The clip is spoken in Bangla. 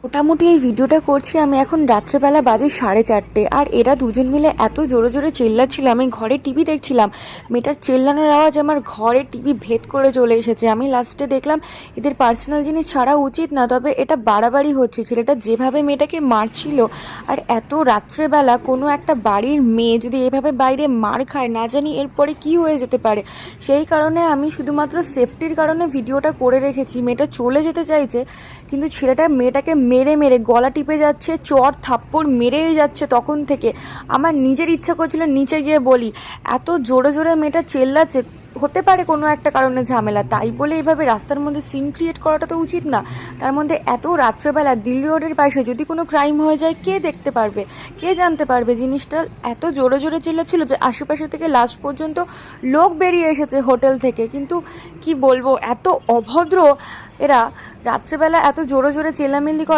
মোটামুটি এই ভিডিওটা করছি আমি এখন রাত্রেবেলা, বাজে 4:30, আর এরা দুজন মিলে এত জোরে জোরে চিল্লাচ্ছিল। আমি ঘরে টিভি দেখছিলাম, মেয়েটার চিল্লানোর আওয়াজ আমার ঘরে টিভি ভেদ করে চলে এসেছে। আমি লাস্টে দেখলাম এদের পার্সোনাল জিনিস ছাড়া উচিত না, তবে এটা বাড়াবাড়ি হচ্ছে। ছেলেটা যেভাবে মেয়েটাকে মারছিল, আর এত রাত্রেবেলা কোনো একটা বাড়ির মেয়ে যদি এভাবে বাইরে মার খায়, না জানি এরপরে কি হয়ে যেতে পারে। সেই কারণে আমি শুধুমাত্র সেফটির কারণে ভিডিওটা করে রেখেছি। মেয়েটা চলে যেতে চাইছে, কিন্তু ছেলেটা মেয়েটাকে মেরে মেরে গলা টিপে যাচ্ছে, চর থাপ্পড় মেরেই যাচ্ছে। তখন থেকে আমার নিজের ইচ্ছা করছিল নিচে গিয়ে বলি, এত জোরে জোরে মেয়েটা চেল্লাচ্ছে, হতে পারে কোনো একটা কারণে ঝামেলা, তাই বলে এইভাবে রাস্তার মধ্যে সিন ক্রিয়েট করাটা তো উচিত না। তার মধ্যে এত রাত্রেবেলা দিল্লি রোডের পাশে যদি কোনো ক্রাইম হয়ে যায়, কে দেখতে পারবে, কে জানতে পারবে? জিনিসটা এত জোরে জোরে চিল্লাচ্ছিল যে আশেপাশে থেকে লাস্ট পর্যন্ত লোক বেরিয়ে এসেছে হোটেল থেকে। কিন্তু কি বলবো, এত অভদ্র এরা, রাত্রেবেলা এত জোরে জোরে চেল্লামিল্লি করে।